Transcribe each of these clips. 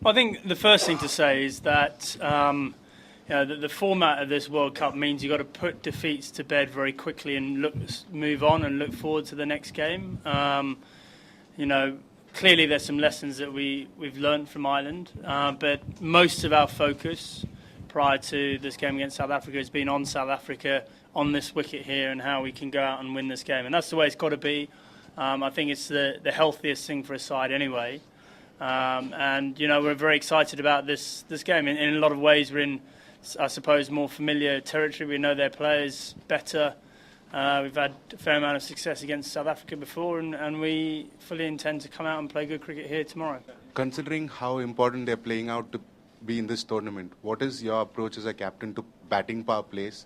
Well, I think the first thing to say is that the format of this World Cup means you've got to put defeats to bed very quickly and move on and look forward to the next game. Clearly there's some lessons that we've learned from Ireland, but most of our focus prior to this game against South Africa has been on South Africa, on this wicket here, and how we can go out and win this game. And that's the way it's got to be. I think it's the healthiest thing for a side anyway. We're very excited about this game. In a lot of ways, we're in, I suppose, more familiar territory. We know their players better. We've had a fair amount of success against South Africa before, and we fully intend to come out and play good cricket here tomorrow. Considering how important they're playing out to be in this tournament, what is your approach as a captain to batting power plays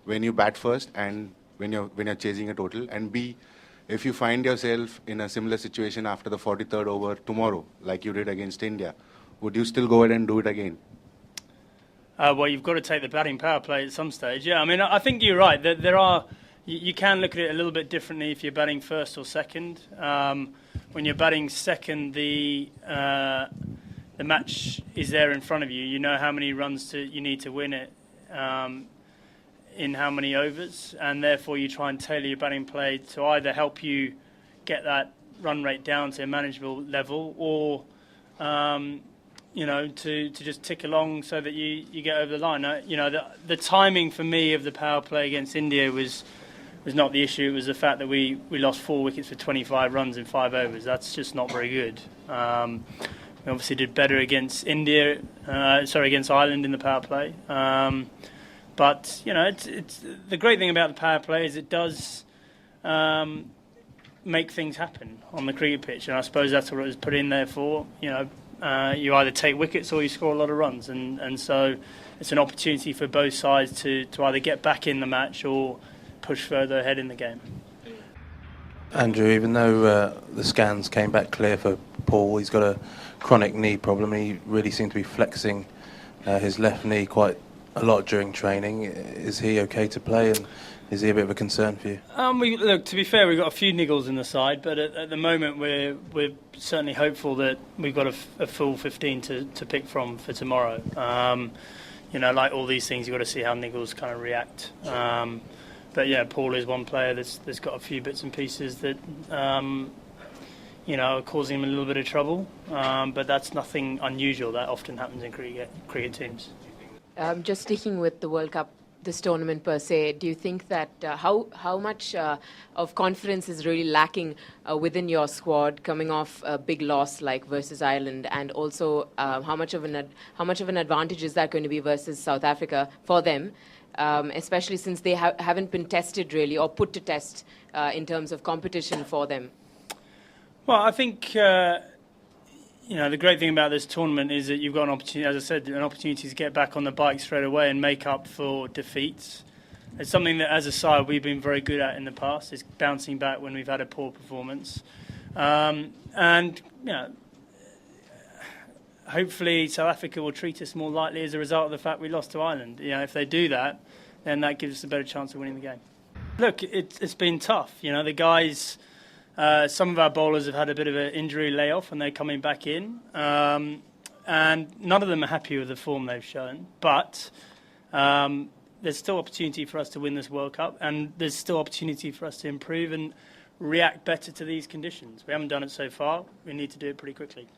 when you bat first and when you're chasing a total? And B, if you find yourself in a similar situation after the 43rd over tomorrow, like you did against India, would you still go ahead and do it again? Well, you've got to take the batting power play at some stage. Yeah, I mean, I think you're right. There are. You can look at it a little bit differently if you're batting first or second. When you're batting second, the match is there in front of you. You know how many runs you need to win it in how many overs, and therefore you try and tailor your batting play to either help you get that run rate down to a manageable level, or to just tick along so that you get over the line. The timing for me of the power play against India was not the issue. It was the fact that we lost 4 wickets for 25 runs in 5 overs. That's just not very good. We obviously did better against against Ireland in the power play. But it's the great thing about the power play is it does make things happen on the cricket pitch, and I suppose that's what it was put in there for. You either take wickets or you score a lot of runs, and so it's an opportunity for both sides to either get back in the match or push further ahead in the game. Andrew, even though the scans came back clear for Paul, he's got a chronic knee problem. He really seemed to be flexing his left knee quite a lot during training. Is he okay to play, and is he a bit of a concern for you? Look, to be fair, we've got a few niggles in the side, but at the moment we're certainly hopeful that we've got a full 15 to pick from for tomorrow. Like all these things, you've got to see how niggles kind of react. But yeah, Paul is one player that's got a few bits and pieces that are causing him a little bit of trouble. But that's nothing unusual. That often happens in cricket teams. Just sticking with the World Cup, this tournament per se, do you think that how much of confidence is really lacking within your squad coming off a big loss like versus Ireland, and also how much of an advantage is that going to be versus South Africa for them, especially since they haven't been tested really or put to test in terms of competition for them? Well, I think the great thing about this tournament is that you've got an opportunity, as I said, an opportunity to get back on the bike straight away and make up for defeats. It's something that, as a side, we've been very good at in the past. It's bouncing back when we've had a poor performance, hopefully South Africa will treat us more lightly as a result of the fact we lost to Ireland. If they do that, then that gives us a better chance of winning the game. Look, it's been tough. The guys. Some of our bowlers have had a bit of an injury layoff and they're coming back in, and none of them are happy with the form they've shown, but there's still opportunity for us to win this World Cup, and there's still opportunity for us to improve and react better to these conditions. We haven't done it so far. We need to do it pretty quickly.